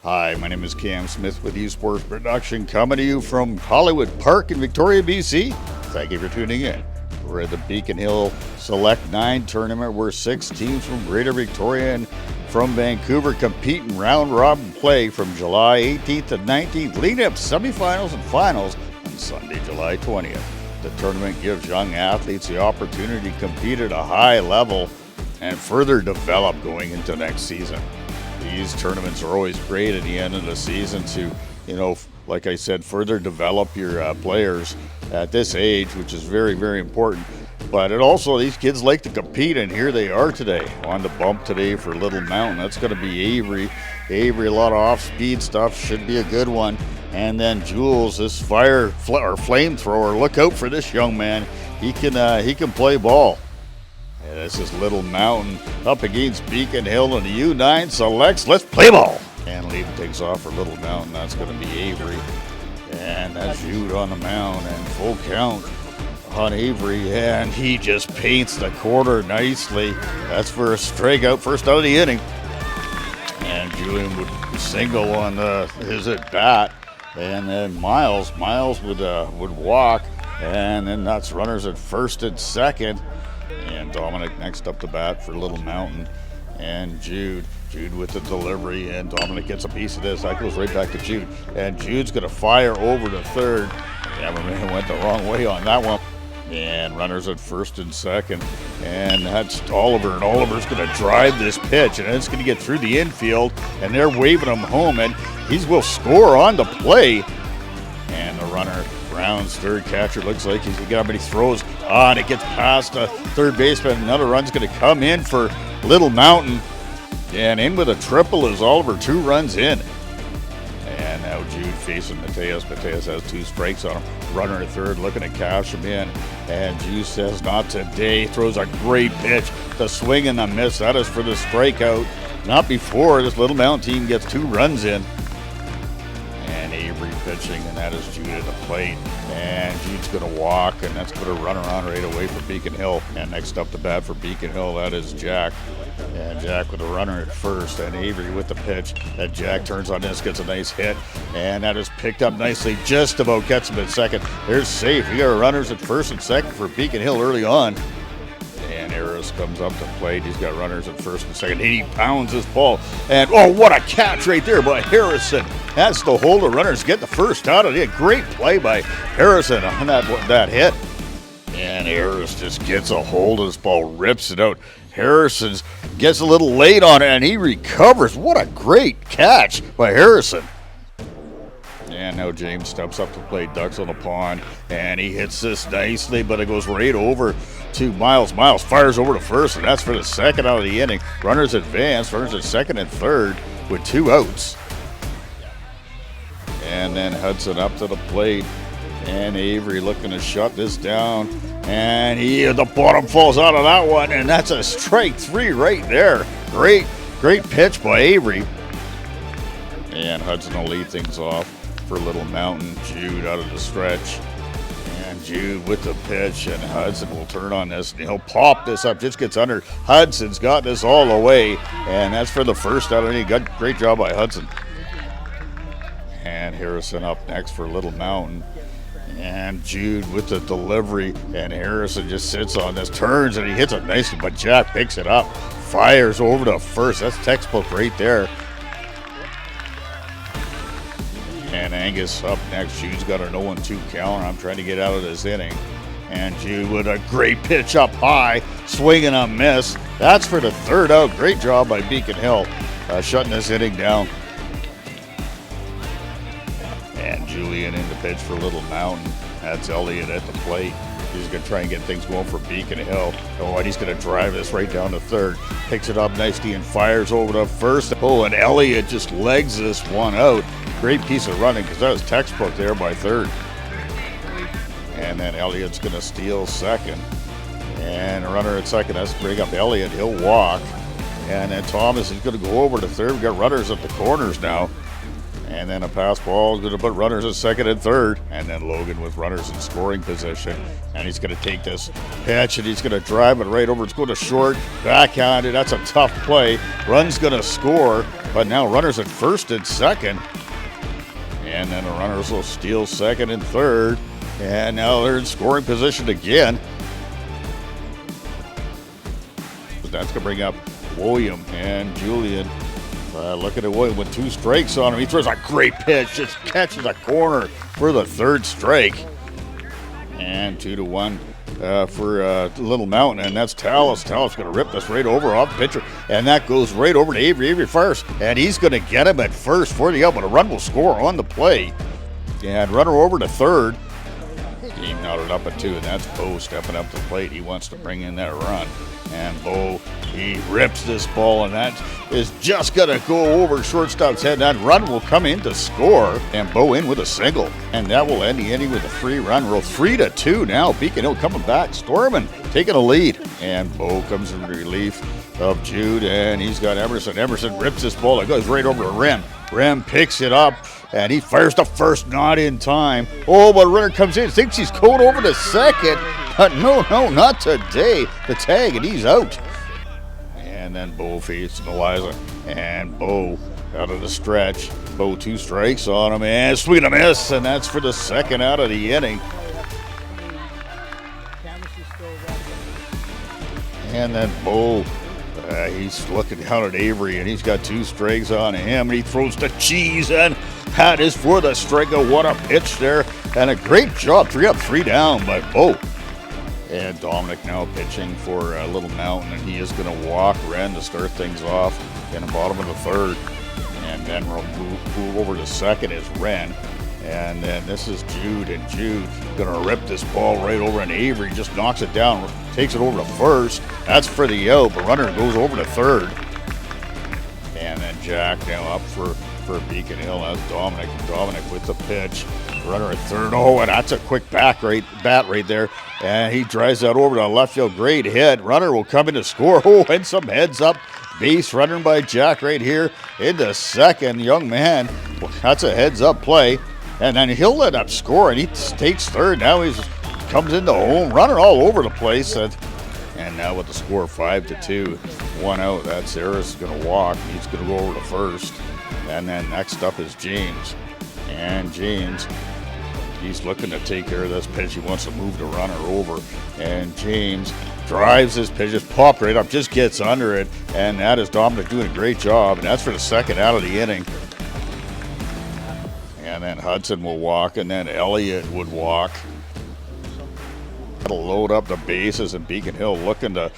Hi, my name is Cam Smith with U Sports Production, coming to you from Hollywood Park in Victoria, BC. Thank you for tuning in. We're at the Beacon Hill Select 9 tournament where 6 teams from Greater Victoria and from Vancouver compete in round robin play from July 18th to 19th, leading up to semifinals and finals on Sunday, July 20th. The tournament gives young athletes the opportunity to compete at a high level and further develop going into next season. These tournaments are always great at the end of the season to, like I said, further develop your players at this age, which is very, very important. But it also, these kids like to compete, and here they are today. On the bump today for Little Mountain. That's going to be Avery. Avery, a lot of off-speed stuff, should be a good one. And then Jules, this flamethrower. Look out for this young man. He can play ball. And this is Little Mountain up against Beacon Hill and the U9 selects. Let's play ball. And leading things off for Little Mountain. That's going to be Avery. And that's Jude on the mound and full count on Avery. And he just paints the quarter nicely. That's for a strikeout, first out of the inning. And Julian would single on his at bat. And then Miles would walk. And then that's runners at first and second. And Dominic next up to bat for Little Mountain. And Jude with the delivery, and Dominic gets a piece of this. That goes right back to Jude. And Jude's going to fire over to third. Cameraman went the wrong way on that one. And runners at first and second. And that's Oliver. And Oliver's going to drive this pitch. And it's going to get through the infield. And they're waving him home. And he will score on the play. And the runner, Brown's third catcher, looks like he's got, but he throws on. It gets past the third baseman. Another run's going to come in for Little Mountain. And in with a triple is Oliver, 2 runs in. And now Jude facing Mateus. Mateus has 2 strikes on him. Runner at third looking to cash him in. And Jude says, not today. Throws a great pitch. The swing and the miss. That is for the strikeout. Not before this Little Mountain team gets 2 runs in. And Avery pitching, and that is Jude at the plate. And Jude's going to walk, and that's going to run around right away for Beacon Hill. And next up to bat for Beacon Hill, that is Jack. And Jack with a runner at first, and Avery with the pitch. And Jack turns on this, gets a nice hit, and that is picked up nicely. Just about gets him at second. There's safe. We got runners at first and second for Beacon Hill early on. And Harris comes up to plate. He's got runners at first and second. He pounds this ball. And, oh, what a catch right there by Harrison. That's the hold of runners. Get the first out of it. Great play by Harrison on that hit. And Harris just gets a hold of this ball, rips it out. Harrison gets a little late on it, and he recovers. What a great catch by Harrison. And now James steps up to play, ducks on the pond, and he hits this nicely, but it goes right over to Miles. Miles fires over to first, and that's for the second out of the inning. Runners advance, runners at second and third with 2 outs. And then Hudson up to the plate, and Avery looking to shut this down. And the bottom falls out of that one, and that's a strike 3 right there. Great pitch by Avery. And Hudson will lead things off for Little Mountain. Jude out of the stretch. And Jude with the pitch, and Hudson will turn on this, and he'll pop this up. Just gets under. Hudson's got this all the way, and that's for the first out of any. Great job by Hudson. And Harrison up next for Little Mountain. And Jude with the delivery, and Harrison just sits on this, turns, and he hits it nicely, but Jack picks it up, fires over to first. That's textbook right there. And Angus up next. Jude's got a 0-2 count. I'm trying to get out of this inning. And Jude with a great pitch up high, swing and a miss. That's for the third out. Great job by Beacon Hill, shutting this inning down. And Julian in the pitch for Little Mountain. That's Elliott at the plate. He's going to try and get things going for Beacon Hill. Oh, and he's going to drive this right down to third. Picks it up nicely and fires over to first. Oh, and Elliott just legs this one out. Great piece of running, because that was textbook there by third. And then Elliott's going to steal second. And a runner at second has to bring up Elliott. He'll walk. And then Thomas is going to go over to third. We've got runners at the corners now. And then a pass ball is going to put runners at second and third. And then Logan with runners in scoring position. And he's going to take this pitch and he's going to drive it right over. It's going to short, backhanded. That's a tough play. Run's going to score, but now runners at first and second. And then the runners will steal second and third. And now they're in scoring position again. That's going to bring up William and Julian. Looking at William with 2 strikes on him. He throws a great pitch, just catches a corner for the 3rd strike. And 2-1 for Little Mountain, and that's Tallis. Tallis going to rip this right over off the pitcher, and that goes right over to Avery. Avery first, and he's going to get him at first for the out, but a run will score on the play. And runner over to third. He knotted up at 2, and that's Bo stepping up to the plate. He wants to bring in that run. And Bo, he rips this ball, and that is just going to go over shortstop's head. That run will come in to score, and Bo in with a single. And that will end the inning with a 3-run roll. 3-2 now. Beacon Hill coming back. Storman taking a lead. And Bo comes in relief of Jude, and he's got Emerson. Emerson rips this ball. It goes right over to Rem. Rem picks it up, and he fires to first, not in time. Oh, but runner comes in, thinks he's going over to second, but no, not today. The tag, and he's out. And then Bo faces Eliza, and Bo out of the stretch. Bo 2 strikes on him, and swing and a miss, and that's for the second out of the inning. And then Bo, he's looking down at Avery, and he's got 2 strikes on him, and he throws the cheese, and that is for the strikeout. What a pitch there, and a great job, 3 up, 3 down by Bo. And Dominic now pitching for Little Mountain, and he is going to walk Ren to start things off in the bottom of the 3rd. And then we'll move over to second is Ren. And then this is Jude, and Jude going to rip this ball right over, and Avery just knocks it down, takes it over to first. That's for the out, but runner goes over to third. And then Jack now up for Beacon Hill. That's Dominic. Dominic with the pitch. Runner at third. Oh, and that's a quick bat right there. And he drives that over to left field. Great hit. Runner will come in to score. Oh, and some heads up. Base running by Jack right here into second. Young man. Well, that's a heads up play. And then he'll end up scoring. He takes third. Now he comes into home. Runner all over the place. And now with the score 5-2. 1 out. That's Harris going to walk. He's going to go over to first. And then next up is James. And James, he's looking to take care of this pitch. He wants to move the runner over. And James drives his pitch, just popped right up, just gets under it. And that is Dominic doing a great job. And that's for the second out of the inning. And then Hudson will walk, and then Elliott would walk. That'll load up the bases, and Beacon Hill looking to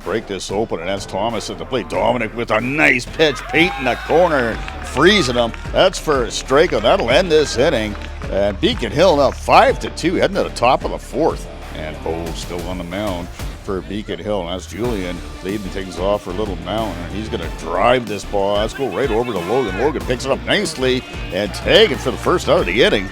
break this open, and that's Thomas at the plate. Dominic with a nice pitch, painting the corner, freezing him. That's for a strikeout. That'll end this inning. And Beacon Hill now 5-2, heading to the top of the 4th. And Bo still on the mound for Beacon Hill. And that's Julian leading things off for Little Mountain. And he's going to drive this ball. Let's go right over to Logan. Logan picks it up nicely and tagging for the first out of the inning.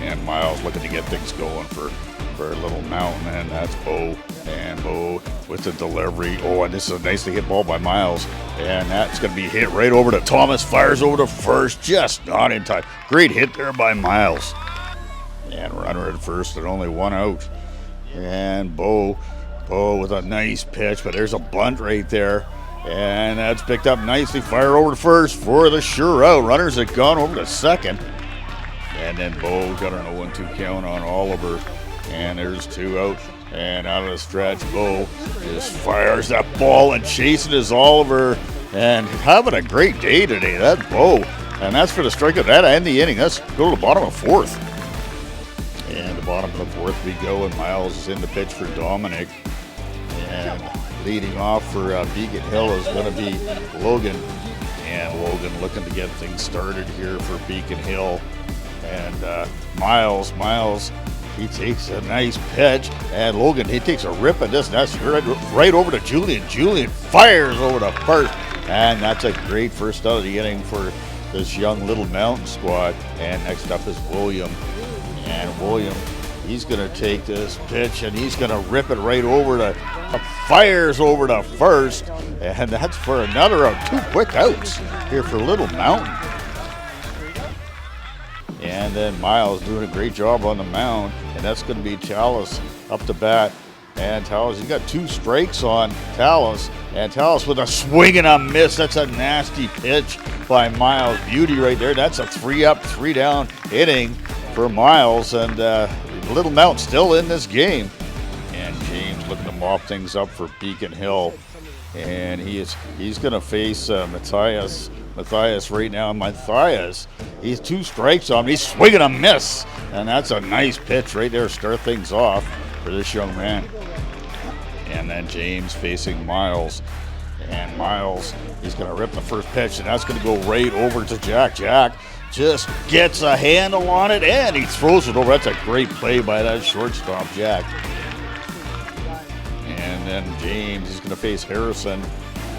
And Miles looking to get things going for Little Mountain, and that's Bo. And Bo with the delivery. Oh, and this is a nicely hit ball by Miles. And that's going to be hit right over to Thomas. Fires over to first, just not in time. Great hit there by Miles. And runner at first and only 1 out. And Bo with a nice pitch, but there's a bunt right there. And that's picked up nicely. Fire over to first for the sure out. Runners have gone over to second. And then Bo got an 0-2 count on Oliver. And there's 2 out. And out of the stretch, Bo just fires that ball, and chasing is Oliver. And having a great day today. That's Bo. And that's for the strikeout. That end the inning. Let's go to the bottom of 4th. And the bottom of the 4th we go, and Miles is in the pitch for Dominic. And leading off for Beacon Hill is going to be Logan. And Logan looking to get things started here for Beacon Hill. And Miles, he takes a nice pitch, and Logan, he takes a rip at this, and that's right over to Julian. Julian fires over to first, and that's a great first out of the inning for this young Little Mountain squad. And next up is William. And William, he's going to take this pitch, and he's going to rip it right over to, fires over to first, and that's for another out. 2 quick outs here for Little Mountain. And then Miles doing a great job on the mound. And that's going to be Tallis up to bat. And Tallis, he's got 2 strikes on Tallis. And Tallis with a swing and a miss. That's a nasty pitch by Miles. Beauty right there. That's a 3-up, 3-down inning for Miles. And Little Mount still in this game. And James looking to mop things up for Beacon Hill. And he's going to face Matthias right now. Matthias, he's 2 strikes on him. He's swinging a miss. And that's a nice pitch right there. Start things off for this young man. And then James facing Miles. And Miles, he's going to rip the first pitch. And that's going to go right over to Jack. Jack just gets a handle on it. And he throws it over. That's a great play by that shortstop, Jack. And then James, he's going to face Harrison.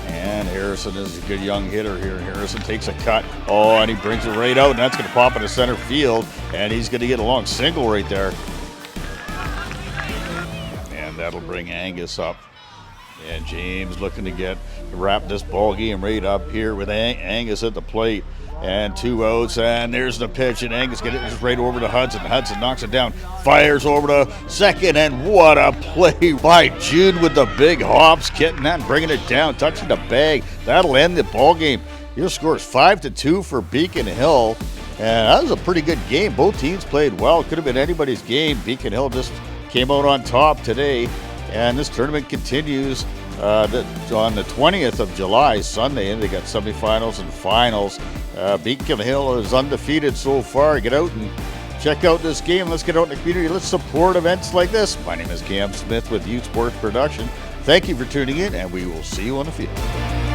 And Harrison is a good young hitter here. Harrison takes a cut. Oh, and he brings it right out. And that's going to pop into center field. And he's going to get a long single right there. And that'll bring Angus up. And James looking to wrap this ball game right up here with Angus at the plate. And 2 outs, and there's the pitch, and Angus gets it just right over to Hudson. Hudson knocks it down, fires over to second, and what a play by Jude with the big hops, getting that and bringing it down, touching the bag. That'll end the ball game. Your score is 5-2 for Beacon Hill, and that was a pretty good game. Both teams played well. It could have been anybody's game. Beacon Hill just came out on top today, and this tournament continues on the 20th of July, Sunday, and they got semifinals and finals. Beacon Hill is undefeated so far. Get out and check out this game. Let's get out in the community. Let's support events like this. My name is Cam Smith with Youth Sports Production. Thank you for tuning in, and we will see you on the field.